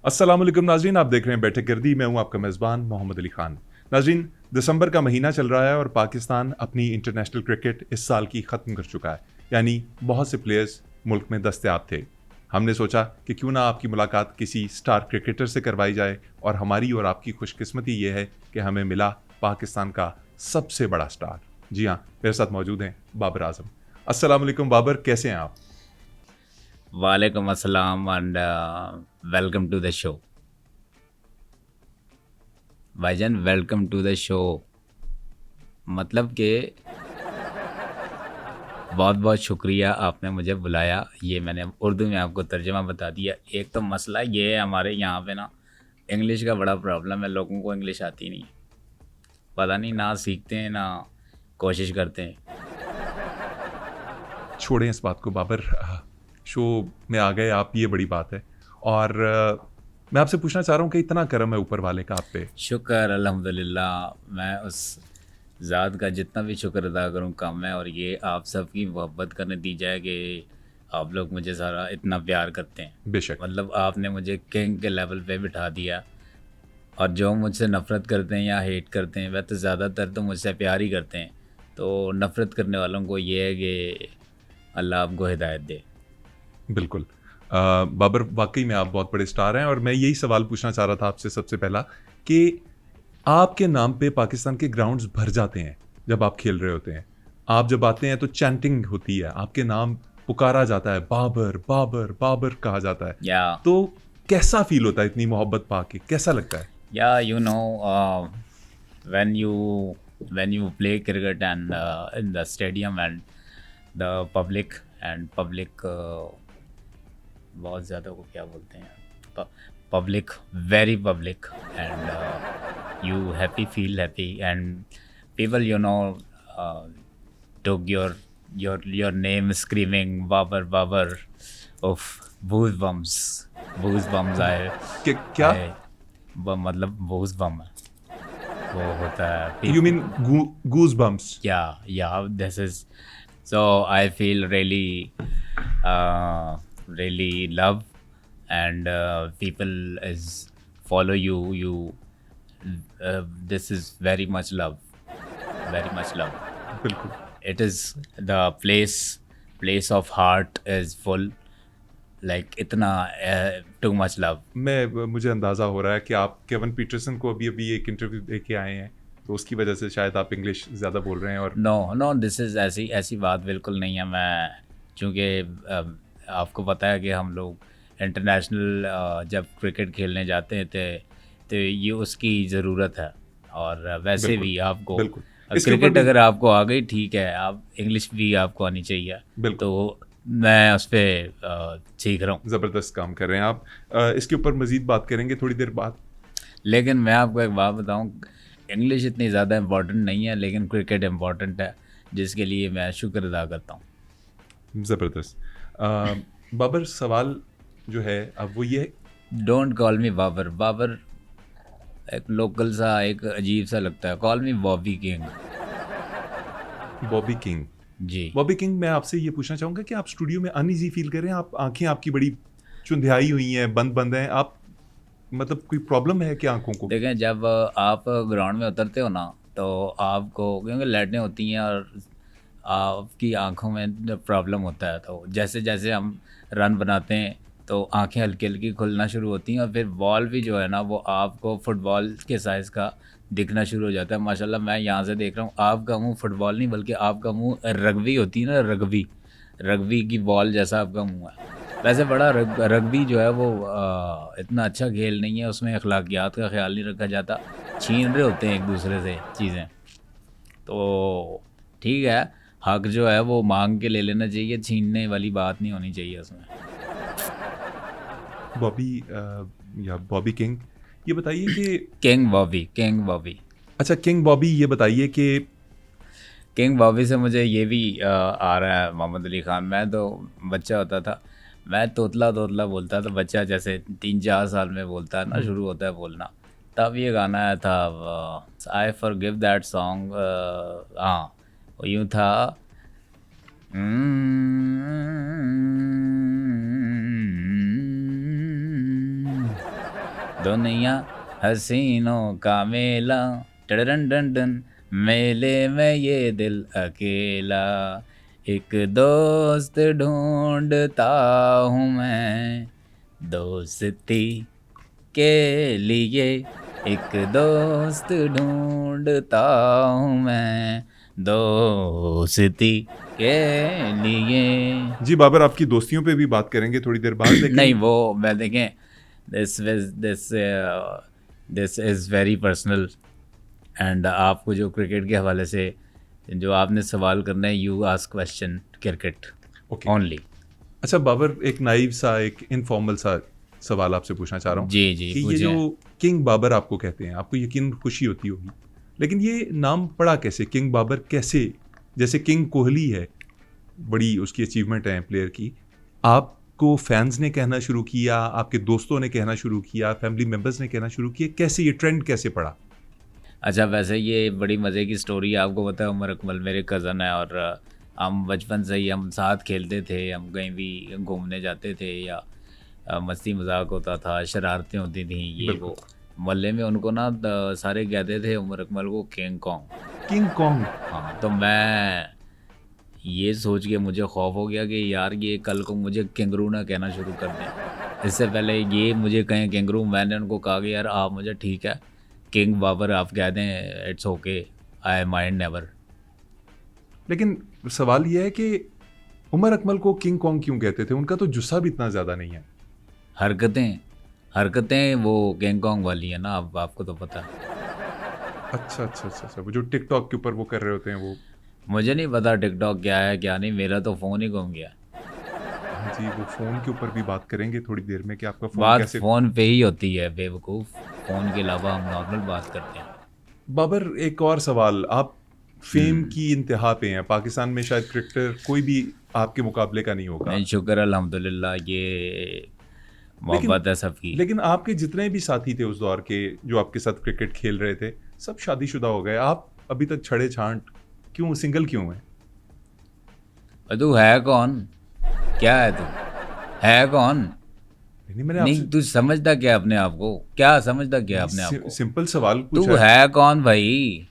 अस्सलाम वालेकुम नाजरीन, आप देख रहे हैं बैठक गर्दी। मैं हूं आपका मेज़बान मोहम्मद अली खान। नाजरीन, दिसंबर का महीना चल रहा है और पाकिस्तान अपनी इंटरनेशनल क्रिकेट इस साल की ख़त्म कर चुका है। यानी बहुत से प्लेयर्स मुल्क में दस्तयाब थे। हमने सोचा कि क्यों ना आपकी मुलाकात किसी स्टार क्रिकेटर से करवाई जाए, और हमारी और आपकी खुशकिस्मती ये है कि हमें मिला पाकिस्तान का सबसे बड़ा स्टार। जी हाँ, मेरे साथ मौजूद हैं बाबर आजम। अस्सलाम वालेकुम बाबर, कैसे हैं आप? वालेकुम अस्सलाम and welcome to the show. भाईजान वेलकम टू द शो मतलब कि बहुत बहुत शुक्रिया आपने मुझे बुलाया। ये मैंने उर्दू में आपको तर्जुमा बता दिया। एक तो मसला ये है हमारे यहाँ पे ना, इंग्लिश का बड़ा प्रॉब्लम है। लोगों को इंग्लिश आती नहीं, पता नहीं, ना सीखते हैं ना कोशिश करते हैं। छोड़ें इस बात को बाबर। शो में आ गए आप, ये बड़ी बात है। और मैं आपसे पूछना चाह रहा हूँ कि इतना करम है ऊपर वाले का आप पे। शुक्र अल्हम्दुलिल्लाह, मैं उस ज़ात का जितना भी शुक्र अदा करूँ कम है। और ये आप सबकी मोहब्बत का नतीजा है कि आप लोग मुझे सारा इतना प्यार करते हैं। बेशक। मतलब आपने मुझे किंग के लेवल पे बिठा दिया। और जो मुझसे नफ़रत करते हैं या हेट करते हैं वह तो ज़्यादातर तो मुझसे प्यार ही करते हैं। तो नफ़रत करने वालों को ये है कि अल्लाह आपको हिदायत दे। बिल्कुल। बाबर, वाकई में आप बहुत बड़े स्टार हैं, और मैं यही सवाल पूछना चाह रहा था आपसे सबसे पहला कि आपके नाम पे पाकिस्तान के ग्राउंड्स भर जाते हैं जब आप खेल रहे होते हैं। आप जब आते हैं तो चैंटिंग होती है, आपके नाम पुकारा जाता है, बाबर बाबर बाबर कहा जाता है। या तो कैसा फील होता है इतनी मोहब्बत पाके, कैसा लगता है? या you know, when you when you play cricket and in the stadium and the public बहुत ज़्यादा को क्या बोलते हैं, public, very public, and you happy feel happy and people took your name screaming Babar Babar of goosebumps आए क्या? आए मतलब goosebump वो होता है you mean goose bumps? yeah, this is, so I feel really love, and people is follow you, this is very much love. बिल्कुल। It is the place of heart is full, like इतना too much love. मुझे अंदाज़ा हो रहा है कि आप केवन Peterson को अभी अभी एक इंटरव्यू दे के आए हैं, तो उसकी वजह से शायद आप इंग्लिश ज़्यादा बोल रहे हैं। और नो, दिस इज़ ऐसी ऐसी बात बिल्कुल नहीं है। मैं चूँकि आपको पता है कि हम लोग इंटरनेशनल जब क्रिकेट खेलने जाते हैं तो ये उसकी ज़रूरत है। और वैसे बिल्कुल भी आपको बिल्कुल, इसके ऊपर क्रिकेट भी अगर आपको आ गई ठीक है, आप इंग्लिश भी आपको आनी चाहिए। बिल्कुल तो मैं उस पर सीख रहा हूँ। ज़बरदस्त काम कर रहे हैं आप। इसके ऊपर मज़ीद बात करेंगे थोड़ी देर बाद। लेकिन मैं आपको एक बात बताऊं, इंग्लिश इतनी ज़्यादा इम्पोर्टेंट नहीं है, लेकिन क्रिकेट इम्पोर्टेंट है, जिसके लिए मैं शुक्र अदा करता हूँ। ज़बरदस्त। बाबर, सवाल जो है अब वो ये don't call me Babar. Babar एक लोकल सा, एक अजीब सा लगता है। Call me Bobby King. Bobby King. जी। बॉबी किंग, मैं आपसे ये पूछना चाहूँगा कि आप स्टूडियो में अनईजी फील कर रहे हैं? आप आंखें आपकी बड़ी चुंधियाई हुई हैं, बंद बंद हैं आप, मतलब कोई प्रॉब्लम है क्या आंखों को? देखें, जब आप ग्राउंड में उतरते हो ना, तो आपको क्योंकि लाइटें होती हैं और आपकी आंखों में प्रॉब्लम होता है, तो जैसे जैसे हम रन बनाते हैं तो आंखें हल्की हल्की खुलना शुरू होती हैं, और फिर बॉल भी जो है ना वो आपको फुटबॉल के साइज़ का दिखना शुरू हो जाता है। माशाल्लाह, मैं यहाँ से देख रहा हूँ आपका मुंह फुटबॉल नहीं बल्कि आपका मुंह रग्बी होती है ना, रग्बी, रग्बी की बॉल जैसा आपका मुंह है। वैसे बड़ा रग्बी जो है वो इतना अच्छा खेल नहीं है, उसमें अखलाकियात का ख्याल नहीं रखा जाता, छीन रहे होते हैं एक दूसरे से चीज़ें। तो ठीक है, हक जो है वो मांग के ले लेना चाहिए, छीनने वाली बात नहीं होनी चाहिए उसमें। बॉबी या बॉबी किंग, ये बताइए कि किंग बॉबी। अच्छा, किंग बॉबी, ये बताइए कि किंग बॉबी से मुझे ये भी आ रहा है मोहम्मद अली ख़ान। मैं तो बच्चा होता था, मैं तोतला तोतला बोलता था। बच्चा जैसे 3-4 साल में बोलता है ना, शुरू होता है बोलना, तब ये गाना आया था, I for give that song. हाँ, वो यूँ था, दुनिया हसीनों का मेला, टडन डन डन, मेले में ये दिल अकेला, एक दोस्त ढूंढता हूँ मैं, दोस्ती के लिए एक दोस्त ढूंढता हूँ मैं, दोस्ती के लिए। जी बाबर, आपकी दोस्तियों पे भी बात करेंगे थोड़ी देर बाद, लेकिन नहीं, वो मैं देखें, this this is very personal, and आपको जो क्रिकेट के हवाले से जो आपने सवाल करना है, you ask question cricket okay. Only. अच्छा बाबर, एक नाइव सा, एक इनफॉर्मल सा सवाल आपसे पूछना चाह रहा हूँ जी जी कि ये पूछें। जो किंग बाबर आपको कहते हैं, आपको यकीन खुशी होती होगी, लेकिन ये नाम पड़ा कैसे किंग बाबर? कैसे? जैसे किंग कोहली है, बड़ी उसकी अचीवमेंट है प्लेयर की, आपको फैंस ने कहना शुरू किया, आपके दोस्तों ने कहना शुरू किया, फैमिली मेंबर्स ने कहना शुरू किया, कैसे ये ट्रेंड कैसे पड़ा? अच्छा, वैसे ये बड़ी मज़े की स्टोरी है। आपको पता है, उमर अकमल मेरे कज़न है, और हम बचपन से ही हम साथ खेलते थे, हम कहीं भी घूमने जाते थे, या मस्ती मजाक होता था, शरारतें होती थी, ये बिल्कुल। वो। मोहल्ले में उनको ना सारे कहते थे उमर अकमल को किंग कॉन्ग। King Kong. हाँ, तो मैं ये सोच के मुझे खौफ हो गया कि यार ये कल को मुझे कैंगरू ना कहना शुरू कर दें। इससे पहले ये मुझे कहें कैंगरू, मैंने उनको कहा कि यार आप मुझे ठीक है किंग बाबर आप कह दें, it's okay, I mind never. लेकिन सवाल यह है कि उमर अकमल को किंग कॉन्ग क्यों कहते थे? उनका तो जुस्सा भी इतना ज़्यादा नहीं है। हरकतें वो किंग कॉन्ग वाली है ना, अब आपको तो पता है। अच्छा अच्छा अच्छा अच्छा, वो जो टिकटॉक के ऊपर वो कर रहे होते हैं वो। मुझे नहीं पता टिकटॉक क्या है क्या नहीं, मेरा तो फ़ोन ही गुम गया। हाँ जी, वो फ़ोन के ऊपर भी बात करेंगे थोड़ी देर में कि आपका फ़ोन बात कैसे। फ़ोन पे ही होती है बेवकूफ़, फ़ोन के अलावा हम नॉर्मल बात करते हैं। बाबर, एक और सवाल, आप फेम की इंतहा पे हैं, पाकिस्तान में शायद क्रिकेटर कोई भी आपके मुकाबले का नहीं होगा, नहीं, शुक्र अल्हम्दुलिल्लाह, ये मोहब्बत है सबकी। लेकिन आपके जितने भी साथी थे उस दौर के जो आपके साथ क्रिकेट खेल रहे थे, सब शादीशुदा हो गए, आप अभी तक छड़े छांट, क्यों सिंगल क्यों हैं? और तू है कौन? क्या है तू? है कौन? नहीं, मैंने नहीं, आपसे तू समझता क्या अपने आप को? क्या समझता क्या अपने आप को? सिंपल सवाल तू पूछा है। है कौन भाई?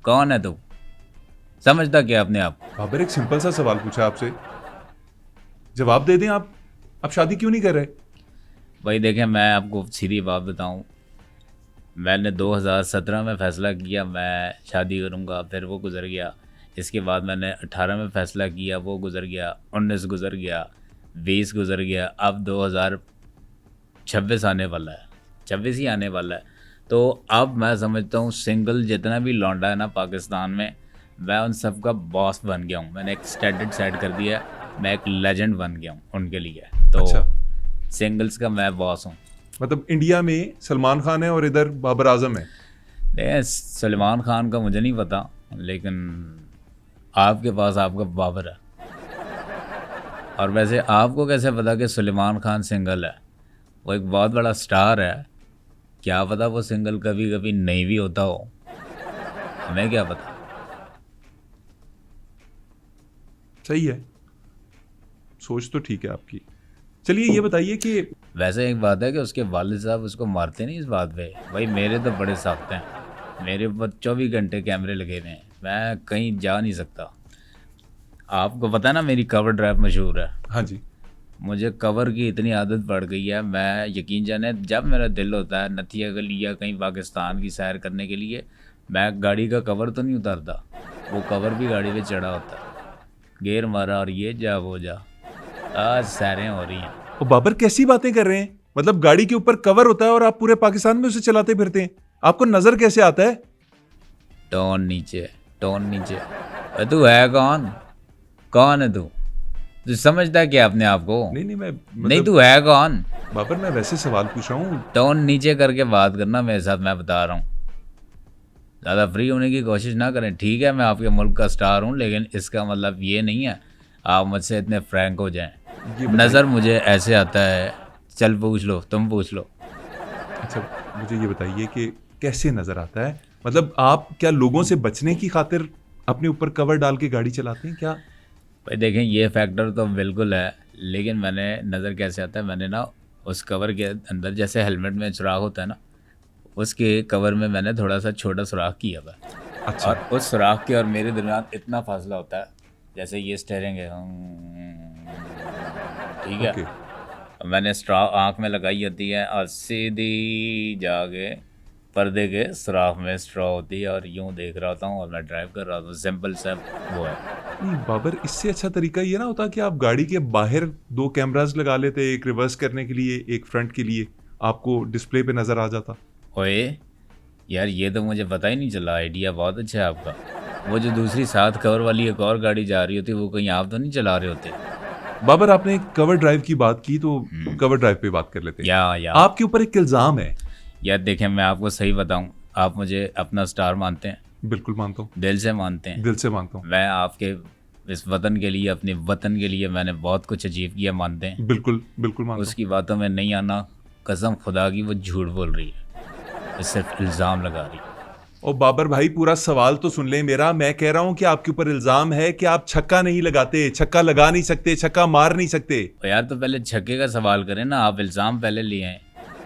कौन है तू? समझता क्या अपने आप को? बाबर, एक सिंपल सा सवाल पूछा आपसे, जवाब दे दें आप शादी क्यों नहीं कर रहे? भाई देखें, मैं आपको सीधी बात बताऊं, मैंने 2017 में फ़ैसला किया मैं शादी करूंगा, फिर वो गुज़र गया। इसके बाद मैंने 18 में फ़ैसला किया, वो गुज़र गया। 19 गुज़र गया, 20 गुज़र गया, अब 2026 आने वाला है, 26 ही आने वाला है। तो अब मैं समझता हूँ सिंगल जितना भी लौंडा है ना पाकिस्तान में, मैं उन सब का बॉस बन गया हूँ। मैंने एक स्टैंडर्ड सेट कर दिया है, मैं एक लेजेंड बन गया हूँ उनके लिए। तो अच्छा, सिंगल्स का मैं बॉस हूँ। मतलब इंडिया में सलमान खान है और इधर बाबर आजम है। नहीं, सलमान खान का मुझे नहीं पता, लेकिन आपके पास आपका बाबर है। और वैसे आपको कैसे पता कि सलमान खान सिंगल है? वो एक बहुत बड़ा स्टार है, क्या पता वो सिंगल कभी कभी नहीं भी होता हो, हमें क्या पता। सही है, सोच तो ठीक है आपकी। चलिए ये बताइए कि वैसे एक बात है कि उसके वालिद साहब उसको मारते नहीं इस बात पे। भाई मेरे तो बड़े सख्त हैं, मेरे ऊपर 24 घंटे कैमरे लगे हुए हैं, मैं कहीं जा नहीं सकता। आपको पता है ना मेरी कवर ड्राइव मशहूर है। हाँ जी, मुझे कवर की इतनी आदत पड़ गई है, मैं यकीन जाने जब मेरा दिल होता है नथिया गली या कहीं पाकिस्तान की सैर करने के लिए, मैं गाड़ी का कवर तो नहीं उतारता, वो कवर भी गाड़ी पे चढ़ा होता है, गेयर मारा और ये जा वो जा, आज सैरें हो रही हैं। वो बाबर कैसी बातें कर रहे हैं? मतलब गाड़ी के ऊपर कवर होता है और आप पूरे पाकिस्तान में उसे चलाते फिरते हैं, आपको नजर कैसे आता है? टोन नीचे, टोन नीचे। तू है कौन? कौन है तू? तू समझता है क्या अपने आप को? नहीं नहीं, मैं नहीं, तू है कौन? बाबर, मैं वैसे सवाल पूछ रहा हूँ। टोन नीचे करके बात करना मेरे साथ, मैं बता रहा हूँ। ज़्यादा फ्री होने की कोशिश ना करें, ठीक है? मैं आपके मुल्क का स्टार हूँ, लेकिन इसका मतलब ये नहीं है आप मुझसे इतने फ्रैंक हो जाएं। ये नज़र मुझे ऐसे आता है, चल पूछ लो, तुम पूछ लो। अच्छा, मुझे ये बताइए कि कैसे नजर आता है? मतलब आप क्या लोगों से बचने की खातिर अपने ऊपर कवर डाल के गाड़ी चलाते हैं क्या? भाई देखें, ये फैक्टर तो बिल्कुल है, लेकिन मैंने नज़र कैसे आता है, मैंने ना उस कवर के अंदर जैसे हेलमेट में सुराख होता है ना, उसके कवर में मैंने थोड़ा सा छोटा सुराख किया हुआ है। अच्छा। और उस सुराख के और मेरे दरमियान इतना फासला होता है, जैसे ये स्टेयरिंग है, ठीक है। ओके। मैंने स्ट्रा आँख में लगाई होती है और सीधी जाके पर्दे के सुराख में स्ट्रॉ होती है और यूं देख रहा होता हूँ और मैं ड्राइव कर रहा हूँ। सिंपल सा वो है। नहीं बाबर, इससे अच्छा तरीका ये ना होता कि आप गाड़ी के बाहर 2 कैमरास लगा लेते, एक रिवर्स करने के लिए, एक फ्रंट के लिए, आपको डिस्प्ले पे नजर आ जाता। ओए यार, ये तो मुझे पता ही नहीं चला। आइडिया बहुत अच्छा है आपका। वो जो दूसरी साथ कवर वाली एक और गाड़ी जा रही होती, वो कहीं आप तो नहीं चला रहे होते? बाबर, आपने कवर ड्राइव की बात की तो कवर ड्राइव पे बात कर लेते हैं। या आपके ऊपर एक इल्जाम है। यार देखें, मैं आपको सही बताऊं, आप मुझे अपना स्टार मानते हैं? बिल्कुल मानता हूँ, दिल से मानते हैं? दिल से मानता हूँ। मैं आपके इस वतन के लिए, अपने वतन के लिए मैंने बहुत कुछ अचीव किया, मानते हैं? बिल्कुल बिल्कुल मानता हूँ। उसकी बातों में नहीं आना, कसम खुदा की वो झूठ बोल रही है, वो सिर्फ इल्ज़ाम लगा रही है। और बाबर भाई, पूरा सवाल तो सुन लें मेरा। मैं कह रहा हूं कि आपके ऊपर इल्जाम है कि आप छक्का नहीं लगाते, छक्का लगा नहीं सकते, छक्का मार नहीं सकते। तो यार, तो पहले छक्के का सवाल करें ना। आप इल्ज़ाम पहले लिए हैं,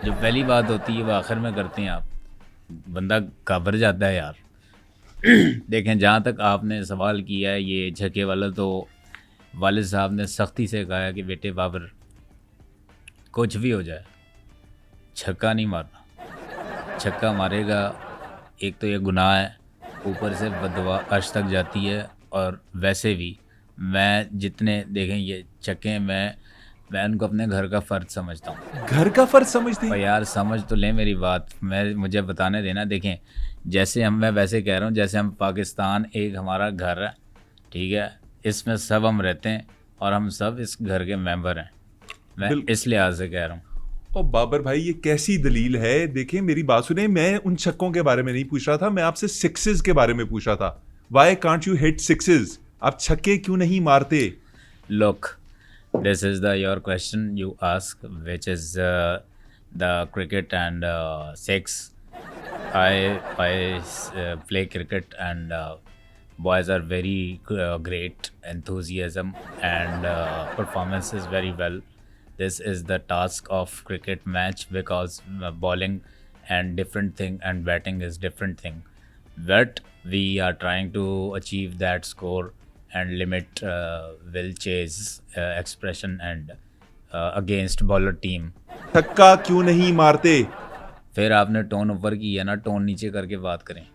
जो पहली बात होती है वो आखिर में करते हैं आप। बंदा घबरा जाता है यार। देखें, जहाँ तक आपने सवाल किया है ये छक्के वाला, तो वालिद साहब ने सख्ती से कहा है कि बेटे बाबर, कुछ भी हो जाए छक्का नहीं मारना। छक्का मारेगा, एक तो ये गुनाह है, ऊपर से बदवा अर्श तक जाती है। और वैसे भी मैं जितने देखें ये छक्के, मैं उनको अपने घर का फ़र्ज समझता हूँ। घर का फर्ज समझते और हैं? यार समझ तो लें मेरी बात, मुझे बताने देना। देखें, जैसे मैं वैसे कह रहा हूँ, जैसे हम पाकिस्तान एक हमारा घर है, ठीक है, इसमें सब हम रहते हैं और हम सब इस घर के मेंबर हैं। मैं इस लिहाज से कह रहा हूँ। और बाबर भाई, ये कैसी दलील है? देखिए मेरी बात सुने, मैं उन छक्कों के बारे में नहीं पूछ रहा था, मैं आपसे सिक्सेस के बारे में पूछ रहा था। Why can't you hit sixes? आप छक्के क्यों नहीं मारते? Look, this is your question you ask, which is the cricket and six. I play cricket and boys are very great, enthusiasm and performance is very well. This is the task of cricket match because bowling and different thing and batting is different thing. But we are trying to achieve that score and limit will chase expression and against bowler team. छक्का क्यों नहीं मारते? फिर आपने tone ऊपर की है ना, टोन नीचे करके बात करें।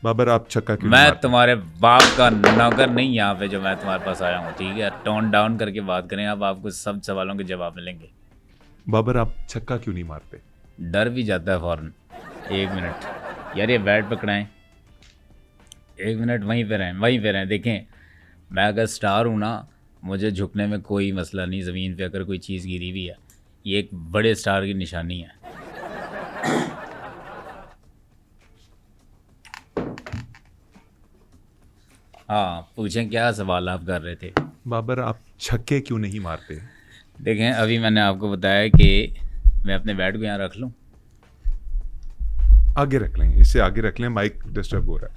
बाबर, आप छक्का क्यों नहीं मैं मारते? तुम्हारे बाप का नौकर नहीं यहाँ पे जो मैं तुम्हारे पास आया हूँ, ठीक है। टोन डाउन करके बात करें। अब आपको सब सवालों के जवाब मिलेंगे। बाबर, आप छक्का क्यों नहीं मारते? डर भी जाता है फ़ौरन। एक मिनट यार, ये बैट पकड़ाएं, एक मिनट वहीं पे रहें। देखें, मैं अगर स्टार हूँ ना, मुझे झुकने में कोई मसला नहीं। ज़मीन पे अगर कोई चीज़ गिरी हुई है, ये एक बड़े स्टार की निशानी है। हाँ, पूछें क्या सवाल आप कर रहे थे? बाबर, आप छक्के क्यों नहीं मारते? देखें, अभी मैंने आपको बताया कि मैं अपने बैट को यहाँ रख लूँ। आगे रख लें, इससे आगे रख लें, माइक डिस्टर्ब हो रहा है।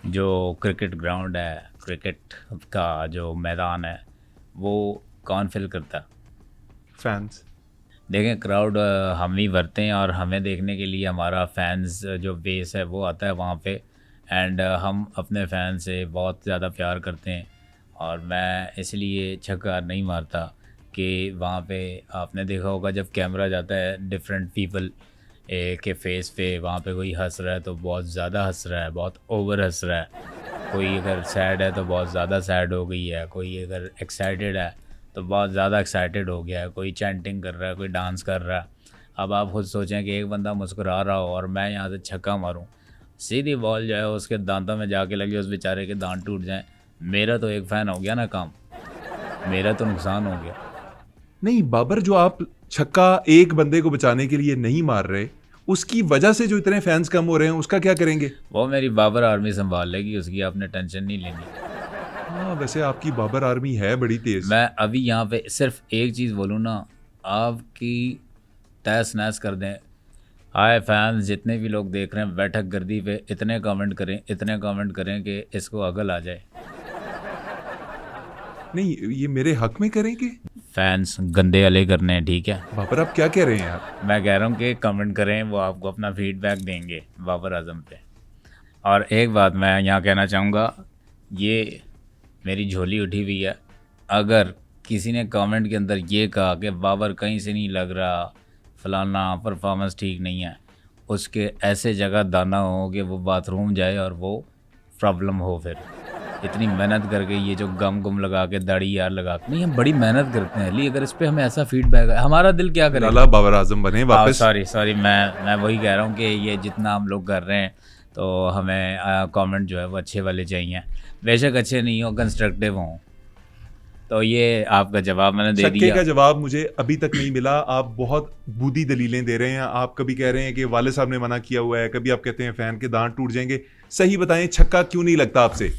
जो क्रिकेट ग्राउंड है, क्रिकेट का जो मैदान है, वो कौन फिल करता है? फैंस। देखें, क्राउड हम ही भरते हैं और हमें देखने के लिए हमारा फैंस जो बेस है वो आता है वहाँ पे। एंड हम अपने फ़ैन से बहुत ज़्यादा प्यार करते हैं और मैं इसलिए छक्का नहीं मारता कि वहाँ पे आपने देखा होगा जब कैमरा जाता है डिफरेंट पीपल के फेस पे, वहाँ पे कोई हंस रहा है तो बहुत ज़्यादा हंस रहा है, बहुत ओवर हंस रहा है। कोई अगर सैड है तो बहुत ज़्यादा सैड हो गई है, कोई अगर एक्साइटेड है तो बहुत ज़्यादा एक्साइटेड हो गया है, कोई चैंटिंग कर रहा है, कोई डांस कर रहा है। अब आप खुद सोचें कि एक बंदा मुस्कुरा रहा हो और मैं यहाँ से छक्का मारूं, सीधी बॉल जो है उसके दांतों में जाके लगे, उस बेचारे के दांत टूट जाएं। मेरा तो एक फ़ैन हो गया ना काम, मेरा तो नुकसान हो गया। नहीं बाबर, जो आप छक्का एक बंदे को बचाने के लिए नहीं मार रहे, उसकी वजह से जो इतने फैंस कम हो रहे हैं, उसका क्या करेंगे? वो मेरी बाबर आर्मी संभाल लेगी, उसकी आपने टेंशन नहीं लेनी। हाँ, वैसे आपकी बाबर आर्मी है बड़ी तेज। मैं अभी यहाँ पे सिर्फ एक चीज़ बोलूँ ना, आपकी तहस नहस कर दें। हाय फैंस, जितने भी लोग देख रहे हैं बैठक गर्दी पे, इतने कमेंट करें कि इसको अगल आ जाए। नहीं, ये मेरे हक में करेंगे? फैंस गंदे वाले करने हैं, ठीक है। बाबर आप क्या कह रहे हैं यार? मैं कह रहा हूँ कि कमेंट करें, वो आपको अपना फीडबैक देंगे बाबर आजम पे। और एक बात मैं यहाँ कहना चाहूँगा, ये मेरी झोली उठी हुई है। अगर किसी ने कमेंट के अंदर ये कहा कि बाबर कहीं से नहीं लग रहा, फलाना परफॉर्मेंस ठीक नहीं है, उसके ऐसे जगह दाना हो कि वो बाथरूम जाए और वो प्रॉब्लम हो। फिर इतनी मेहनत करके ये जो गम गुम लगा के दाढ़ी यार लगा के, नहीं हम बड़ी मेहनत करते हैं अली, अगर इस पे हमें ऐसा फीडबैक है, हमारा दिल क्या करेगा? लाला बाबर आजम बने वापस। सॉरी मैं वही कह रहा हूँ कि ये जितना हम लोग कर रहे हैं तो हमें कमेंट जो है वो अच्छे वाले चाहिए, बेशक अच्छे नहीं हो, कंस्ट्रक्टिव हों। तो ये आपका जवाब मैंने दे शक्के दिया। का जवाब मुझे अभी तक नहीं मिला। आप बहुत बूदी दलीलें दे रहे हैं। आप कभी कह रहे हैं कि वाले साहब ने मना किया हुआ है, कभी आप कहते हैं फैन के दांत टूट जाएंगे। सही बताएं, छक्का क्यों नहीं लगता आपसे?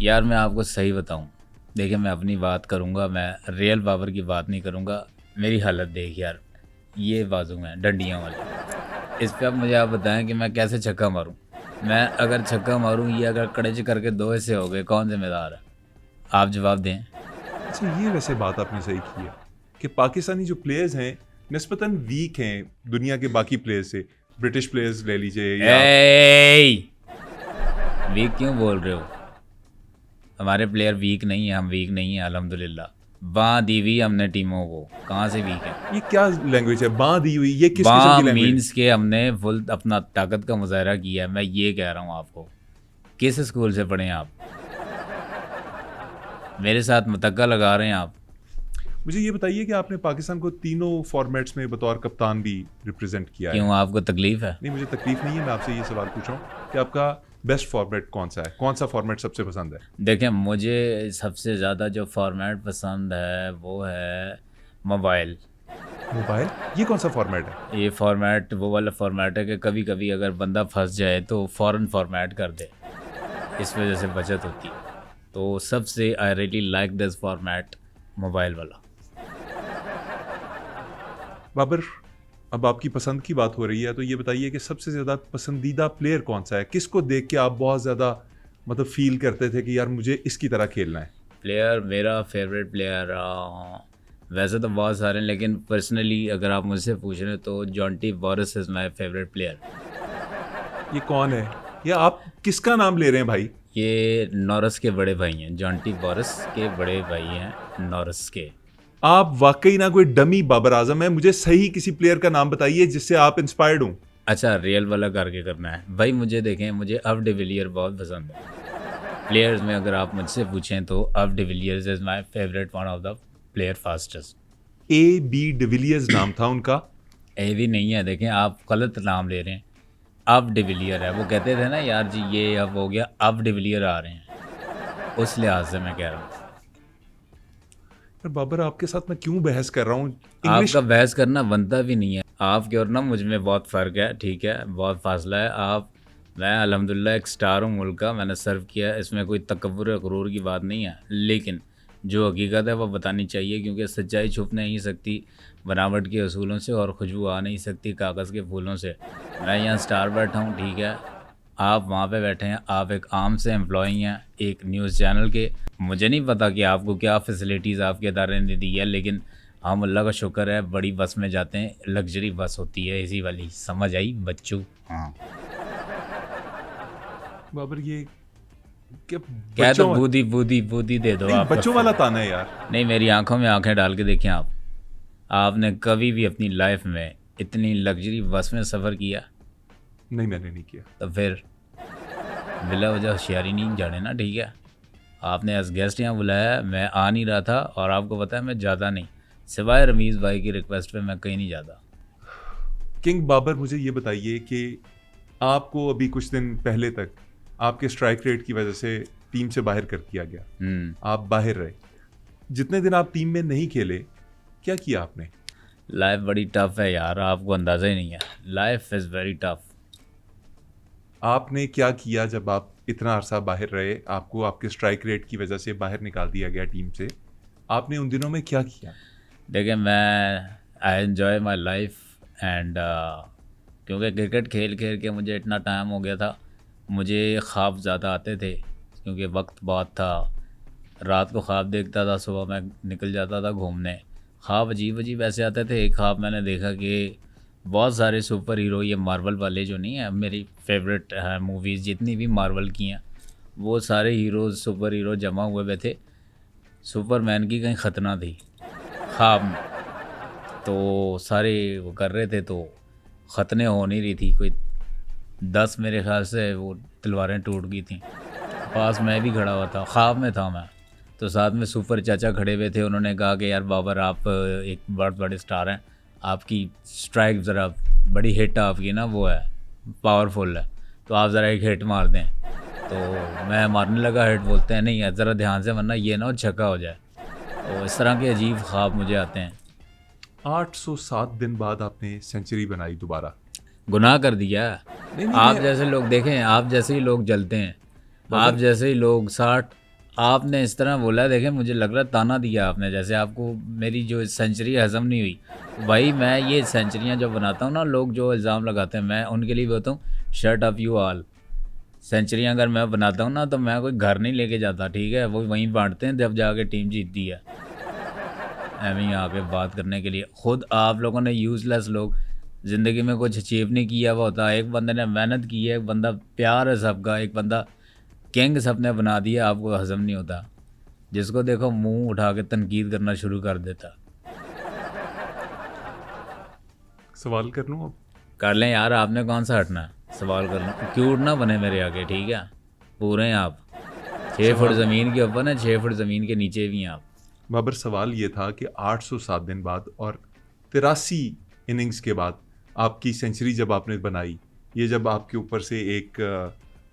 यार मैं आपको सही बताऊं, देखिए मैं अपनी बात करूंगा, मैं रियल बाबर की बात नहीं करूंगा। मेरी हालत देख यार, ये बाजू में डंडियां वाली, इस पे अब मुझे आप बताएं कि मैं कैसे छक्का मारूं। मैं अगर छक्का मारूं, ये अगर कड़े करके दो ऐसे हो गए, कौन जिम्मेदार है? आप जवाब दें। अच्छा, ये वैसे बात आपने सही की है कि पाकिस्तानी जो प्लेयर्स हैं निस्बतन वीक हैं दुनिया के बाकी प्लेयर्स से। ब्रिटिश प्लेयर्स ले लीजिए या वीक क्यों बोल रहे हो? हमारे प्लेयर वीक नहीं है, हम वीक नहीं है अल्हम्दुलिल्लाह। बाँ दी हुई हमने टीमों को, कहाँ से वीक है? ये क्या लैंग्वेज है, बाँ दी हुई? ये किस किस्म बाँ की लैंग्वेज? मीन्स के हमने फुल अपना ताकत का मुजाहरा किया है। मैं ये कह रहा हूँ आपको, किस स्कूल से पढ़े हैं आप? मेरे साथ मतक्का लगा रहे हैं आप। मुझे ये बताइए कि आपने पाकिस्तान को तीनों फॉर्मेट्स में बतौर कप्तान भी रिप्रेजेंट किया है। क्यों, आपको तकलीफ है? नहीं, मुझे तकलीफ नहीं है। मैं आपसे ये सवाल पूछ रहा हूँ कि आपका बेस्ट फॉर्मेट कौन सा है? कौन सा फॉर्मेट सबसे पसंद है? देखें, मुझे सबसे ज़्यादा जो फॉर्मेट पसंद है वो है मोबाइल। मोबाइल? ये कौन सा फॉर्मेट है? ये फॉर्मेट वो वाला फॉर्मेट है कि कभी कभी अगर बंदा फंस जाए तो फ़ौरन फॉर्मेट कर दे, इस वजह से बचत होती है। तो सबसे I really like this format, mobile वाला। बाबर, अब आपकी पसंद की बात हो रही है तो ये बताइए कि सबसे ज़्यादा पसंदीदा प्लेयर कौन सा है? किसको देख के आप बहुत ज़्यादा मतलब फील करते थे कि यार मुझे इसकी तरह खेलना है? प्लेयर, मेरा फेवरेट प्लेयर वैसे तो बहुत सारे हैं, लेकिन पर्सनली अगर आप मुझसे पूछ रहे हैं तो Jonty Waris is my favourite player. ये कौन है? या आप किसका नाम ले रहे हैं भाई? ये नॉरस के बड़े भाई हैं, जॉन्टी वॉरिस के बड़े भाई हैं नॉरस के। आप वाकई ना कोई डमी बाबर आजम है। मुझे सही किसी प्लेयर का नाम बताइए जिससे आप इंस्पायर्ड हों। अच्छा, रियल वाला करके करना है भाई? मुझे देखें, मुझे अब डिविलियर बहुत पसंद है। प्लेयर्स में अगर आप मुझसे पूछें तो अब de Villiers is my favourite, one of the player fastest. AB de Villiers नाम था उनका। ए भी नहीं है, देखें आप गलत नाम ले रहे हैं। अब डिविलियर है, वो कहते थे ना यार जी ये अब हो गया, अब डिविलियर आ रहे हैं, उस लिहाज से मैं कह रहा हूँ। पर बाबर, आपके साथ मैं क्यों बहस कर रहा हूँ? इंग्लिश आपका बहस करना बनता भी नहीं है। आपके और ना मुझ में बहुत फ़र्क है, ठीक है, बहुत फासला है। मैं अल्हम्दुलिल्लाह एक स्टार हूँ मुल्क का, मैंने सर्व किया है, इसमें कोई तकब्बुर या गुरूर की बात नहीं है, लेकिन जो हकीकत है वो बतानी चाहिए, क्योंकि सच्चाई छुप नहीं सकती बनावट के असूलों से और खुशबू आ नहीं सकती कागज़ के फूलों से। मैं यहाँ स्टार बैठा हूँ, ठीक है, आप वहाँ पे बैठे हैं, आप एक आम से एम्प्लॉई हैं एक न्यूज़ चैनल के। मुझे नहीं पता कि आपको क्या फैसिलिटीज़ आपके इदारे ने दी है, लेकिन हम अल्लाह का शुक्र है बड़ी बस में जाते हैं, लग्जरी बस होती है इसी वाली, समझ आई बच्चों? हाँ, बाबर, ये क्या क्या तो बच्चों बूदी दे दो नहीं, आप। बच्चों वाला ताना है यार। नहीं, मेरी आंखों में आंखें डाल के देखें आप। आपने कभी भी अपनी लाइफ में इतनी लग्जरी बस में सफ़र किया? नहीं, मैंने नहीं किया। तो फिर बिला वजह होशियारी नहीं जाने ना, ठीक है। आपने एज गेस्ट यहाँ बुलाया, मैं आ नहीं रहा था, और आपको पता है मैं ज़्यादा नहीं, सिवाय रमीज़ भाई की रिक्वेस्ट पे मैं कहीं नहीं जाता। किंग बाबर, मुझे ये बताइए कि आपको अभी कुछ दिन पहले तक आपके स्ट्राइक रेट की वजह से टीम से बाहर कर दिया गया। आप बाहर रहे। जितने दिन आप टीम में नहीं खेले, क्या किया आपने? लाइफ बड़ी टफ है यार, आपको अंदाज़ा ही नहीं है, लाइफ इज़ वेरी टफ। आपने क्या किया जब आप इतना अरसा बाहर रहे? आपको आपके स्ट्राइक रेट की वजह से बाहर निकाल दिया गया टीम से। आपने उन दिनों में क्या किया? देखिए, मैं I enjoy my life and क्योंकि क्रिकेट खेल खेल के मुझे इतना टाइम हो गया था, मुझे ख्वाब ज़्यादा आते थे क्योंकि वक्त बहुत था, रात को ख्वाब देखता था, सुबह मैं निकल जाता था घूमने। ख्वाब अजीब अजीब ऐसे आते थे। एक ख्वाब मैंने देखा कि बहुत सारे सुपर हीरो, ये मार्वल वाले जो नहीं है, मेरी फेवरेट है मूवीज़ जितनी भी मार्वल की हैं, वो सारे हीरोज़ सुपर हीरो जमा हुए हुए थे। सुपरमैन की कहीं खतना थी ख्वाब में, तो सारे वो कर रहे थे, तो खतने हो नहीं रही थी। कोई 10 मेरे ख्याल से वो तलवारें टूट गई थी। पास मैं भी खड़ा हुआ था, ख्वाब में था मैं, तो साथ में सुपर चाचा खड़े हुए थे। उन्होंने कहा कि यार बाबर, आप एक बहुत बड़े स्टार हैं, आपकी स्ट्राइक ज़रा बड़ी हिट आपकी ना वो है, पावरफुल है, तो आप ज़रा एक हिट मार दें। तो मैं मारने लगा हिट। बोलते हैं नहीं यार ज़रा ध्यान से, वरना ये ना छक्का हो जाए। तो इस तरह के अजीब ख्वाब मुझे आते हैं। 807 दिन बाद आपने सेंचुरी बनाई दोबारा। गुनाह कर दिया। नहीं, आप जैसे लोग देखें, आप जैसे ही लोग जलते हैं, आप जैसे ही लोग 60, आपने इस तरह बोला, देखें मुझे लग रहा ताना दिया आपने, जैसे आपको मेरी जो सेंचुरी हज़म नहीं हुई। भाई मैं ये सेंचुरियाँ जो बनाता हूँ ना, लोग जो इल्ज़ाम लगाते हैं, मैं उनके लिए बोलता हूँ शट अप यू ऑल। सेंचुरियाँ अगर मैं बनाता हूँ ना, तो मैं कोई घर नहीं लेके जाता, ठीक है, वो वहीं बांटते हैं जब जाके टीम जीतती है। एवं आके बात करने के लिए खुद आप लोगों ने यूज़लेस लोग, ज़िंदगी में कुछ अचीव नहीं किया हुआ होता। एक बंदे ने मेहनत की है, एक बंदा प्यार है सबका, एक बंदा किंग सबने बना दिया, आपको हज़म नहीं होता। जिसको देखो मुंह उठा के तनकीद करना शुरू कर देता। सवाल कर लूँ अब? कर लें यार, आपने कौन सा हटना है, सवाल कर लो। क्यूट ना बने मेरे आगे, ठीक है, पूरे हैं आप। 6 फुट ज़मीन के ऊपर है, 6 फुट ज़मीन के नीचे भी हैं आप। बाबर, सवाल ये था कि 807 दिन बाद और 83 इनिंग्स के बाद आपकी सेंचुरी जब आपने बनाई, ये जब आपके ऊपर से एक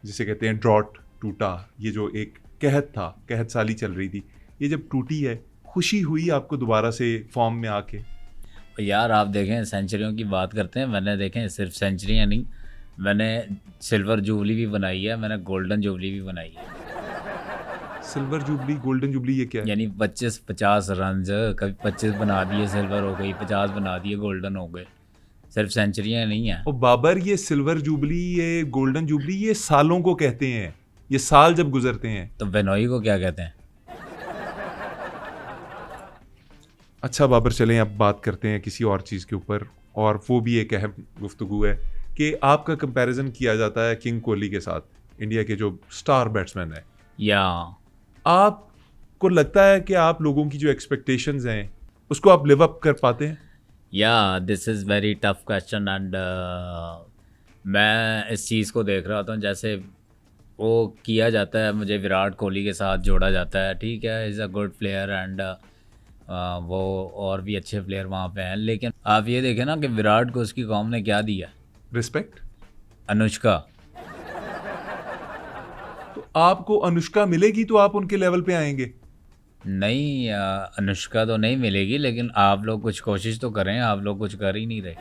जिसे कहते हैं ड्रॉट टूटा, ये जो एक कहत था, कहत साली चल रही थी, ये जब टूटी है, खुशी हुई आपको दोबारा से फॉर्म में आके? यार आप देखें, सेंचुरियों की बात करते हैं, मैंने देखें सिर्फ सेंचुरियाँ नहीं, मैंने सिल्वर जुबली भी बनाई है, मैंने गोल्डन जुबली भी बनाई है। सिल्वर जुबली, गोल्डन जुबली, ये क्या है? यानी 25-50 रन, कभी 25 बना दिए सिल्वर हो गई, 50 बना दिए गोल्डन हो गए। सिर्फ सेंचुरियाँ नहीं हैं। ओ बाबर, ये सिल्वर जुबली, ये गोल्डन जुबली, ये सालों को कहते हैं, ये साल जब गुजरते हैं। तो बेनोई को क्या कहते हैं? अच्छा बाबर, चलें अब बात करते हैं किसी और चीज़ के ऊपर, और वो भी एक अहम गुफ्तगू है कि आपका कंपैरिजन किया जाता है किंग कोहली के साथ, इंडिया के जो स्टार बैट्समैन है। या आपको लगता है कि आप लोगों की जो एक्सपेक्टेशंस हैं उसको आप लिव अप कर पाते हैं? या this is very tough question, and मैं इस चीज़ को देख रहा था, जैसे वो किया जाता है, मुझे विराट कोहली के साथ जोड़ा जाता है, ठीक है, is a good player, and वो और भी अच्छे प्लेयर वहाँ पे हैं, लेकिन आप ये देखें ना कि विराट को उसकी कौम ने क्या दिया? रिस्पेक्ट। अनुष्का। तो आपको अनुष्का मिलेगी तो आप उनके लेवल पे आएंगे? नहीं, अनुष्का तो नहीं मिलेगी, लेकिन आप लोग कुछ कोशिश तो करें, आप लोग कुछ कर ही नहीं रहे।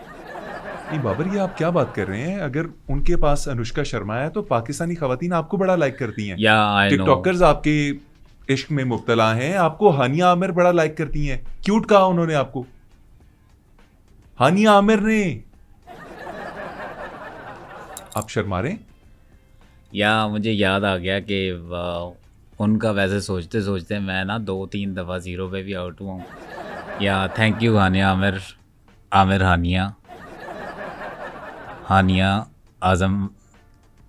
नहीं बाबर, ये आप क्या बात कर रहे हैं? अगर उनके पास अनुष्का शर्मा है तो पाकिस्तानी खवातीन आपको बड़ा लाइक करती हैं। या आई नो, टिकटॉकर्स आपके इश्क में मुब्तला हैं, आपको हानिया आमिर बड़ा लाइक करती हैं। क्यूट कहा उन्होंने आपको, हानिया आमिर ने। आप शर्मा रहे हैं? या मुझे याद आ गया कि उनका वैसे सोचते सोचते मैं ना 2-3 दफ़ा 0 पे भी आउट हुआ हूँ। या थैंक यू हानिया आमिर, आमिर हानिया, हानिया आज़म,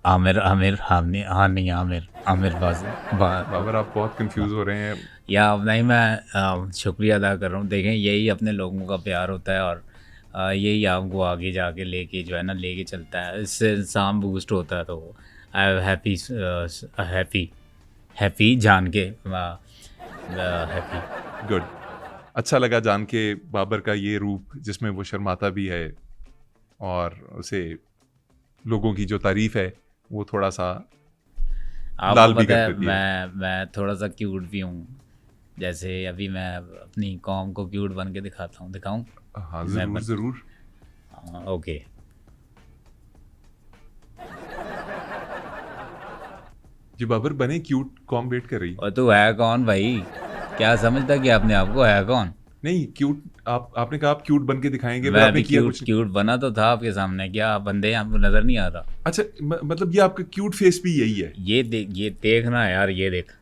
आमिर आमिर हानिया आमिर, आमिर बाबर, आप बहुत कंफ्यूज हो रहे हैं। या नहीं, मैं शुक्रिया अदा कर रहा हूँ। देखें, यही अपने लोगों का प्यार होता है, और यही आपको आगे जाके लेके जो है ना लेके चलता है, इससे इंसान बूस्ट होता है। तो आई हैप्पी हैप्पी जान के, हैप्पी। गुड, अच्छा लगा जान के बाबर का ये रूप जिसमें वो शर्माता भी है, और उसे लोगों की जो तारीफ है वो थोड़ा सा लाल भी कर देती है। मैं थोड़ा सा क्यूट भी हूँ, जैसे अभी मैं अपनी कौम को क्यूट बन के दिखाता हूँ, दिखाऊँ? हाँ ज़रूर ज़रूर। ओके। जी बाबर, बने क्यूट, कौन वेट कर रही? और तू है कौन भाई? क्या समझता कि आपने आपको है कौन? नहीं, क्यूट आपने कहा आप क्यूट बन के दिखाएंगे, मैं आपने भी किया क्यूट कुछ? क्यूट बना तो था आपके सामने, क्या बंदे आपको नजर नहीं आ रहा? अच्छा, मतलब ये आपका क्यूट फेस भी यही है? ये देख, ये देखना यार, ये देख,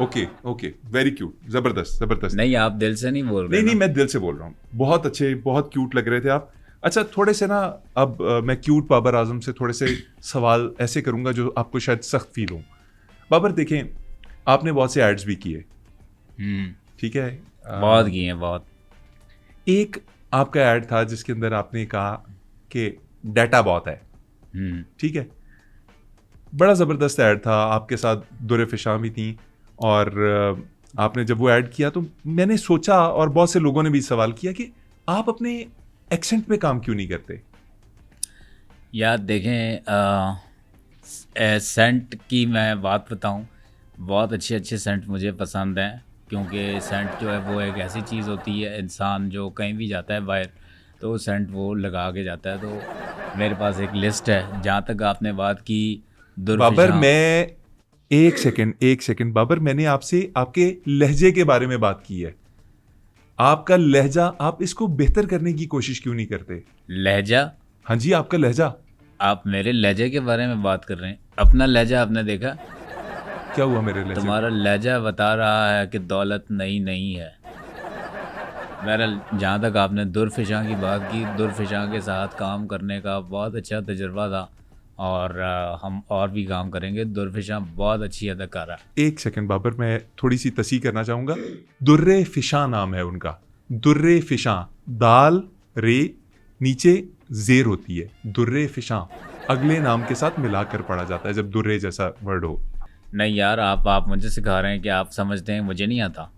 ओके ओके, वेरी क्यूट, जबरदस्त जबरदस्त। नहीं, आप दिल से नहीं बोल रहे नहीं ना। नहीं, मैं दिल से बोल रहा हूँ, बहुत अच्छे, बहुत क्यूट लग रहे थे आप। अच्छा, थोड़े से ना, अब मैं क्यूट बाबर आजम से थोड़े से सवाल ऐसे करूंगा जो आपको शायद सख्त फील हो। बाबर देखें, आपने बहुत से एड्स भी किए, ठीक है, बहुत किए हैं, बहुत। एक आपका ऐड था जिसके अंदर आपने कहा कि डाटा बहुत है, ठीक है, बड़ा ज़बरदस्त ऐड था, आपके साथ दुर्रे फिशां भी थी, और आपने जब वो ऐड किया तो मैंने सोचा, और बहुत से लोगों ने भी सवाल किया कि आप अपने एक्सेंट पे काम क्यों नहीं करते। यार देखें, सेंट की मैं बात बताऊं, बहुत अच्छे अच्छे सेंट मुझे पसंद हैं, क्योंकि सेंट जो है वो एक ऐसी चीज़ होती है, इंसान जो कहीं भी जाता है बाहर तो सेंट वो लगा के जाता है। तो मेरे पास एक लिस्ट है। जहाँ तक आपने बात की बाबर, दुर्फिशां, मैं एक सेकंड बाबर, मैंने आपसे आपके लहजे के बारे में बात की है। आपका लहजा, आप इसको बेहतर करने की कोशिश क्यों नहीं करते। लहजा? हाँ जी, आपका लहजा। आप मेरे लहजे के बारे में बात कर रहे हैं? अपना लहजा आपने देखा? क्या हुआ मेरे लहजे को? तुम्हारा लहजा बता रहा है कि दौलत नई नहीं है। बहरहाल, जहाँ तक आपने दुर्फिशां की बात की, दुर्फिशां के साथ काम करने का बहुत अच्छा तजुर्बा था, और हम और भी काम करेंगे। दुर्फिशां बहुत अच्छी अदाकारा है। एक सेकंड बाबर, मैं थोड़ी सी तस्हीह करना चाहूंगा। दुर्रे फिशां नाम है उनका, दुर्रे फिशां, दाल रे नीचे जेर होती है, दुर्रे फिशां अगले नाम के साथ मिलाकर पढ़ा जाता है जब दुर्रे जैसा वर्ड हो। नहीं यार, आप मुझे सिखा रहे हैं कि आप समझते हैं मुझे नहीं आता।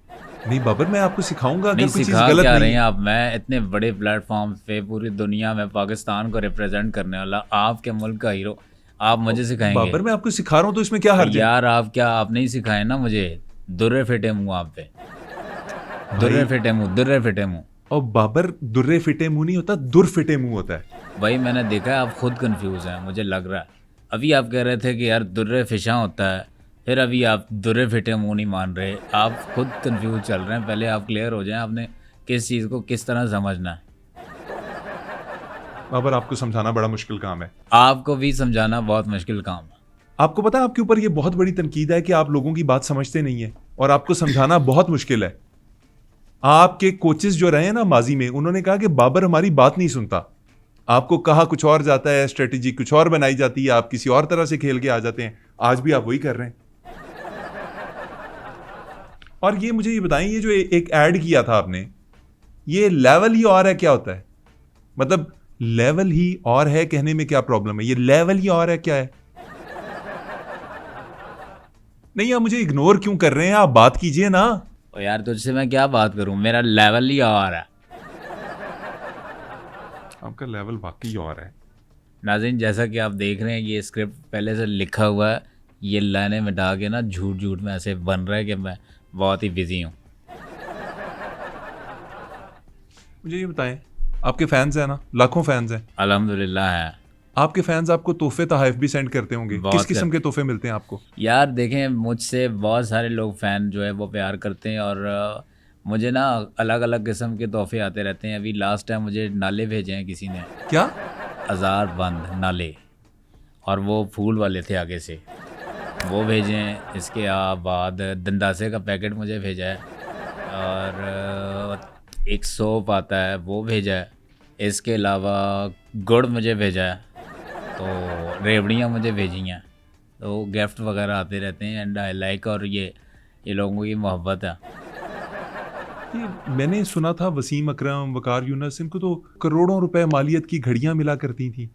नहीं बाबर, मैं आपको सिखाऊंगा नहीं, अगर कोई चीज़ सिखा गलत क्या नहीं रहे है। हैं आप? मैं इतने बड़े प्लेटफॉर्म पे पूरी दुनिया में पाकिस्तान को रिप्रेजेंट करने वाला, आपके मुल्क का हीरो, आप मुझे सिखाएंगे? बाबर, मैं आपको सिखा रहा हूं तो इसमें क्या हर्ज है। यार आप नहीं सिखाए ना मुझे। दुर्रे फिटे मुंह आप पे, दुर्रे भाई, फिटे मुंह, दुर्रे फिटे मुंह। और बाबर, दुर्रे फिटे मुंह नहीं होता, दुर फिटे मुंह होता है। भाई मैंने देखा है आप खुद कंफ्यूज हैं, मुझे लग रहा है। अभी आप कह रहे थे कि यार दुर्रे फिशा होता है, फिर अभी आप दुर्रे फिटे मुंह नहीं मान रहे, आप खुद कंफ्यूज चल रहे हैं। पहले आप क्लियर हो जाएं, आपने किस चीज़ को किस तरह समझना है। बाबर, आपको समझाना बड़ा मुश्किल काम है। आपको भी समझाना बहुत मुश्किल काम है। आपको पता है, आपके ऊपर ये बहुत बड़ी तनकीद है कि आप लोगों की बात समझते नहीं है, और आपको समझाना बहुत मुश्किल है। आपके कोचेस जो रहे हैं ना माजी में, उन्होंने कहा कि बाबर हमारी बात नहीं सुनता। आपको कहा कुछ और जाता है, स्ट्रेटेजी कुछ और बनाई जाती है, आप किसी और तरह से खेल के आ जाते हैं। आज भी आप वही कर रहे हैं। और ये मुझे ये बताएं, ये जो एक ऐड किया था आपने, ये लेवल ही और है, क्या होता है? मतलब लेवल ही और है कहने में क्या प्रॉब्लम है? ये लेवल ही और है, क्या है? नहीं, आप मुझे इग्नोर क्यों कर रहे हैं? आप बात कीजिए ना। और यार तुझसे मैं क्या बात करूं, मेरा लेवल ही और है। आपका लेवल वाकई और है। नाज़रीन, जैसा कि आप देख रहे हैं, ये स्क्रिप्ट पहले से लिखा हुआ है, ये लाइनें मिटा के ना झूठ झूठ में ऐसे बन रहा है कि मैं बहुत ही बिजी हूँ। मुझे ये बताएं, आपके फैंस हैं ना, लाखों फैंस हैं। अल्हम्दुलिल्लाह है। आपके फैंस आपको तोहफे तहफ़ भी सेंड करते होंगे, बहुत किस किस्म के तोहफे मिलते हैं आपको? यार देखें, मुझसे बहुत सारे लोग फ़ैन जो है वो प्यार करते हैं, और मुझे ना अलग अलग किस्म के तोहफे आते रहते हैं। अभी लास्ट टाइम मुझे नाले भेजे हैं किसी ने, क्या? हज़ार बंद नाले, और वो फूल वाले थे आगे से, वो भेजे हैं। इसके बाद दंदासे का पैकेट मुझे भेजा है, और एक सोप आता है वो भेजा है। इसके अलावा गुड़ मुझे भेजा है, तो रेवड़ियाँ मुझे भेजी हैं। तो गिफ्ट वगैरह आते रहते हैं, एंड आई लाइक। और ये लोगों की मोहब्बत है। ये मैंने सुना था वसीम अकरम, वकार यूनस, इनको तो करोड़ों रुपए मालियत की घड़ियां मिला करती थी।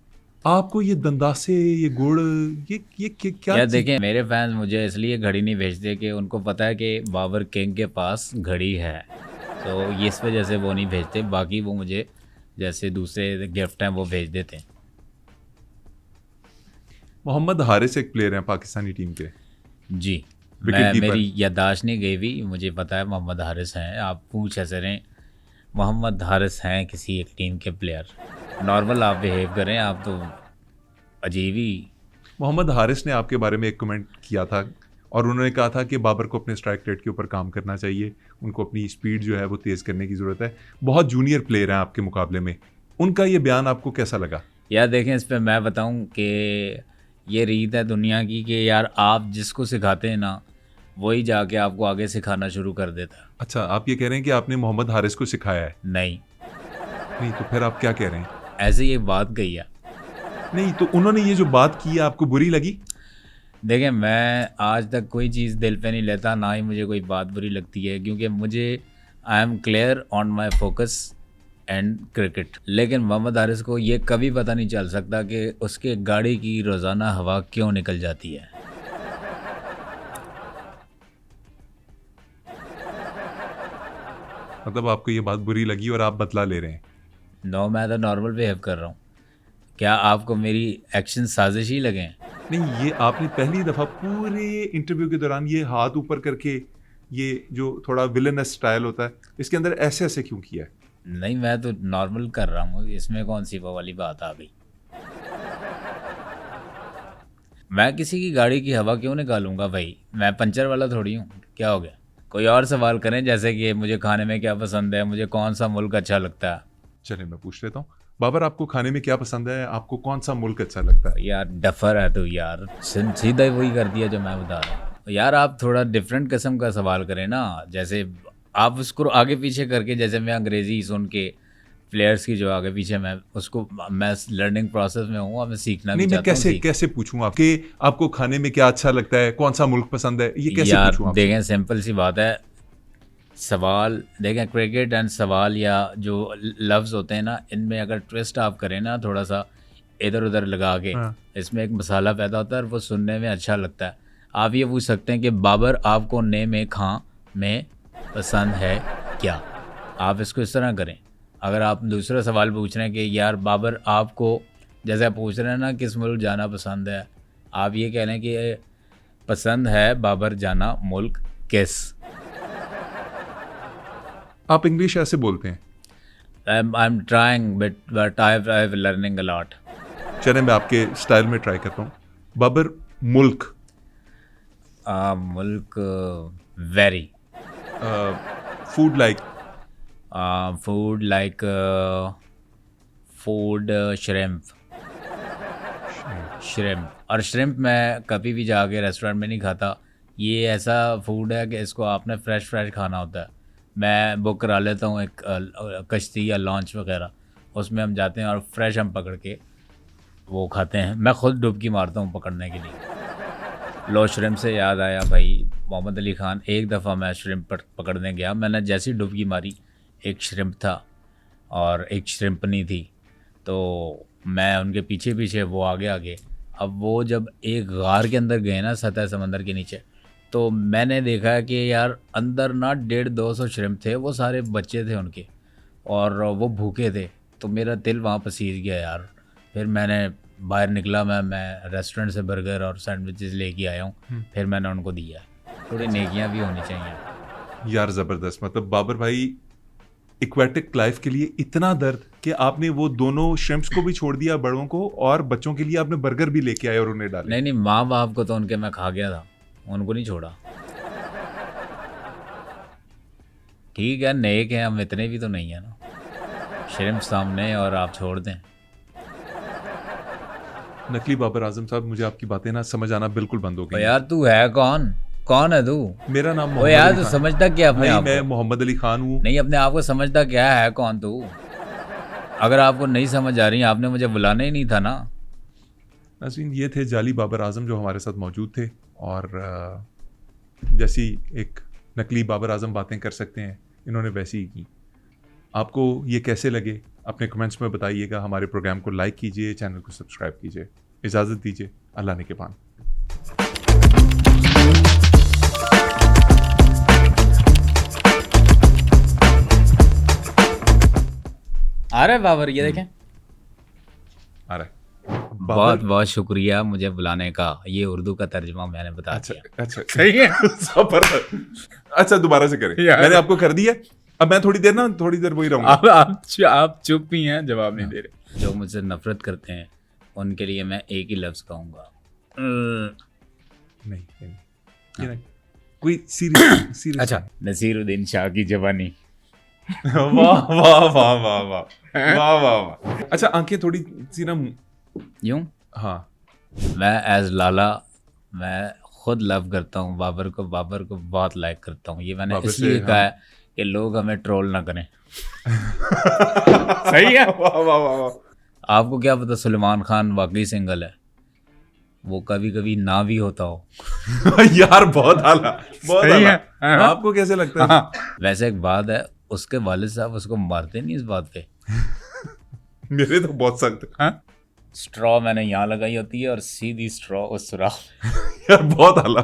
आपको ये दंदासे, ये गुड़, ये क्या यार चीज़? देखें, मेरे फैंस मुझे इसलिए घड़ी नहीं भेजते कि उनको पता है कि बाबर किंग के पास घड़ी है, तो ये इस वजह से वो नहीं भेजते। बाकी वो मुझे जैसे दूसरे गिफ्ट हैं वो भेज देते हैं। मोहम्मद हारिस एक प्लेयर हैं पाकिस्तानी टीम के, जी, विकेट मेरी याददाश्त नहीं गई हुई, मुझे पता है मोहम्मद हारिस हैं। आप पूछ ऐसे रहें, मोहम्मद हारिस हैं किसी एक टीम के प्लेयर। नॉर्मल आप बिहेव करें, आप तो अजीब ही। मोहम्मद हारिस ने आपके बारे में एक कमेंट किया था, और उन्होंने कहा था कि बाबर को अपने स्ट्राइक रेट के ऊपर काम करना चाहिए, उनको अपनी स्पीड जो है वो तेज़ करने की ज़रूरत है। बहुत जूनियर प्लेयर हैं आपके मुकाबले में। उनका ये बयान आपको कैसा लगा? यार देखें, इस पर मैं बताऊं कि ये रीत है दुनिया की कि यार आप जिसको सिखाते हैं ना, वही जाके आपको आगे सिखाना शुरू कर देता है। अच्छा, आप ये कह रहे हैं कि आपने मोहम्मद हारिस को सिखाया है? नहीं, नहीं तो फिर आप क्या कह रहे हैं? ऐसे ही एक बात कही है। नहीं तो उन्होंने ये जो बात की आपको बुरी लगी? देखिए, मैं आज तक कोई चीज़ दिल पे नहीं लेता, ना ही मुझे कोई बात बुरी लगती है, क्योंकि मुझे I am clear on my focus and cricket. लेकिन मोहम्मद हारिस को ये कभी पता नहीं चल सकता कि उसके गाड़ी की रोज़ाना हवा क्यों निकल जाती है। मतलब आपको ये बात बुरी लगी और आप बदला ले रहे हैं? नो, मैं तो नॉर्मल बिहेव कर रहा हूँ। क्या आपको मेरी एक्शन साजिश ही लगे हैं? नहीं, ये आपने पहली दफ़ा पूरे इंटरव्यू के दौरान ये हाथ ऊपर करके, ये जो थोड़ा विलनस स्टाइल होता है, इसके अंदर ऐसे ऐसे क्यों किया है? नहीं, मैं तो नॉर्मल कर रहा हूँ, इसमें कौन सी वो वाली बात आ गई? मैं किसी की गाड़ी की हवा क्यों निकालूंगा भाई? मैं पंचर वाला थोड़ी हूँ। क्या हो गया? कोई और सवाल करें, जैसे कि मुझे खाने में क्या पसंद है, मुझे कौन सा मुल्क अच्छा लगता है। चलिए मैं पूछ लेता हूँ, बाबर आपको खाने में क्या पसंद है, आपको कौन सा मुल्क अच्छा लगता है? यार डफर है तो यार, सीधा ही वही कर दिया जो मैं बता रहा हूँ। यार आप थोड़ा डिफरेंट किस्म का सवाल करें ना, जैसे आप उसको आगे पीछे करके, जैसे मैं अंग्रेज़ी सुन के प्लेयर्स की जो आगे पीछे, मैं लर्निंग प्रोसेस में हूँ और मैं सीखना नहीं, भी मैं चाहता हूँ। कैसे पूछूं आपके, आपको खाने में क्या अच्छा लगता है, कौन सा मुल्क पसंद है, ये कैसे यार पूछूं आपसे? देखें, सिंपल सी बात है, सवाल देखें, क्रिकेट एंड सवाल या जो लफ्ज़ होते हैं ना, इनमें अगर ट्विस्ट आप करें ना थोड़ा सा इधर उधर लगा के, हाँ। इसमें एक मसाला पैदा होता है और वो सुनने में अच्छा लगता है। आप ये पूछ सकते हैं कि बाबर आपको ने में खां में पसंद है क्या? आप इसको इस तरह करें। अगर आप दूसरा सवाल पूछ रहे हैं कि यार बाबर आपको, जैसे आप पूछ रहे हैं ना किस मुल्क जाना पसंद है, आप ये कह रहे हैं कि पसंद है बाबर जाना मुल्क किस। आप इंग्लिश ऐसे बोलते हैं? I'm trying, but I've learning a lot. चले मैं आपके स्टाइल में ट्राई करता हूँ। बाबर, मुल्क? मुल्क very. Food like? Food like food shrimp. Shrimp. और श्रिम्प मैं कभी भी जाके रेस्टोरेंट में नहीं खाता। ये ऐसा फूड है कि इसको आपने फ्रेश खाना होता है। मैं बुक करा लेता हूँ एक कश्ती या लॉन्च वगैरह, उसमें हम जाते हैं और फ्रेश हम पकड़ के वो खाते हैं। मैं खुद डुबकी मारता हूँ पकड़ने के लिए। लो, श्रिम्प से याद आया भाई, मोहम्मद अली ख़ान, एक दफ़ा मैं श्रिम्प पकड़ने गया, मैंने जैसी डुबकी मारी, एक श्रिम्प था और एक श्रिम्पनी थी, तो मैं उनके पीछे पीछे, वो आगे। अब वो जब एक गार के अंदर गए ना, सतह समंदर के नीचे, तो मैंने देखा कि यार अंदर ना 150-200 श्रिम्प थे, वो सारे बच्चे थे उनके, और वो भूखे थे। तो मेरा दिल वहाँ पसीज गया यार। फिर मैंने बाहर निकला, मैं रेस्टोरेंट से बर्गर और सैंडविचेस लेके आया हूँ, फिर मैंने उनको दिया। थोड़ी नेकियाँ भी होनी चाहिए यार। ज़बरदस्त। मतलब बाबर भाई, एक्वेटिक लाइफ के लिए इतना दर्द कि आपने वो दोनों श्रिम्प्स को भी छोड़ दिया, बड़ों को, और बच्चों के लिए आपने बर्गर भी लेके आए और उन्हें डाले। नहीं, माँ बाप को तो उनके मैं खा गया था, उनको नहीं छोड़ा। ठीक है, नेक हैं हम, इतने भी तो नहीं है ना। श्रिम्प सामने और आप छोड़ दें। नकली बाबर आजम साहब, मुझे आपकी बातें ना समझ आना बिल्कुल बंद हो गई। यार तू है कौन है तू? मेरा नाम ओ मोहम्मद यार, अली तू खान। समझता क्या अपने भाई आप मैं को? मोहम्मद अली खान हूँ। नहीं, अपने आप को समझता क्या है? कौन तू? अगर आपको नहीं समझ आ रही, आपने मुझे बुलाना ही नहीं था ना। नाज़रीन, ये थे जाली बाबर आजम जो हमारे साथ मौजूद थे, और जैसी एक नकली बाबर आजम बातें कर सकते हैं, इन्होंने वैसी ही की। आपको ये कैसे लगे अपने कमेंट्स में बताइएगा। हमारे प्रोग्राम को लाइक कीजिए, चैनल को सब्सक्राइब कीजिए। इजाज़त दीजिए, अल्लाह ने के पान। आ रहा है बाबर, ये देखें। आ रहा है। बहुत बहुत शुक्रिया मुझे बुलाने का। ये उर्दू का तर्जुमा मैंने बता दिया। अच्छा सही है। अच्छा, दोबारा से करें। मैंने आपको कर दिया, अब मैं थोड़ी देर वही रहूंगा। आप चुप ही हैं, जवाब नहीं दे रहे। जो मुझसे नफरत करते हैं उनके लिए मैं एक ही लफ्ज़ कहूँगा, नहीं ये नहीं, कोई सीरियस। अच्छा, नसीरुद्दीन शाह की जवानी। वाह वाह वाह वाह वाह वाह वाह वाह। अच्छा, आंखें थोड़ी सी ना यूं। हाँ। मैं एज लाला, मैं खुद लव करता हूँ बाबर को बहुत लाइक करता हूँ। ये मैंने बाबर से, इसलिए कहा हाँ। है कि लोग हमें ट्रोल ना करें। सही है। वाह वाह वाह वाह। आपको क्या पता सलमान खान वाकई सिंगल है, वो कभी कभी ना भी होता हो। यार बहुत आला, बहुत सही आला। है, हाँ। आपको कैसे लगता है? हाँ। वैसे एक बात है, उसके वालिद साहब उसको मारते नहीं इस बात पे। मेरे तो बहुत सख्त। हाँ? स्ट्रॉ मैंने यहाँ लगाई होती है और सीधी स्ट्रॉ उस सुराख यार बहुत आला।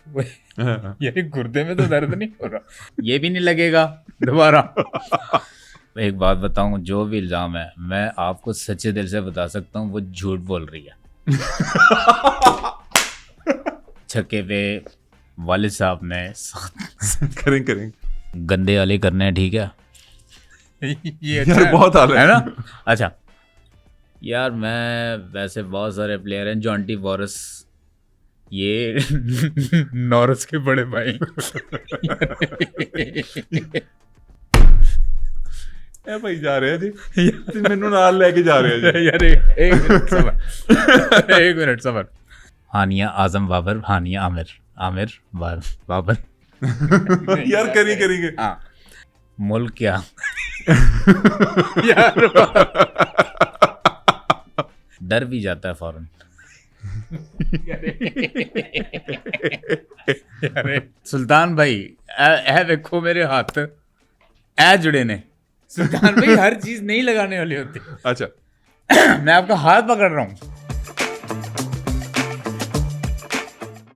में। ये गुर्दे में तो दर्द नहीं हो रहा, ये भी नहीं लगेगा दोबारा। एक बात बताऊं, जो भी इल्ज़ाम है मैं आपको सच्चे दिल से बता सकता हूँ वो झूठ बोल रही है। छक्के पे वालिद साहब ने करेंगे गंदे वाले करने हैं, ठीक है। ये अच्छा यार बहुत आला है ना। अच्छा यार, मैं वैसे बहुत सारे प्लेयर हैं, जॉन्टी वॉरस, ये नॉरस के बड़े भाई। ए भाई जा रहे हैं जी, मैनू नाल लेके जा रहे हैं जी। यार एक मिनट सबर, एक मिनट सबर। हानिया आजम बाबर, हानिया आमिर बाबर। यार करेंगे। हाँ, मुल्क क्या यार, डर भी जाता है फौरन। सुल्तान भाई ए देखो मेरे हाथ ए जुड़े ने। सुल्तान भाई हर चीज नहीं लगाने वाली होती। अच्छा मैं आपका हाथ पकड़ रहा हूँ।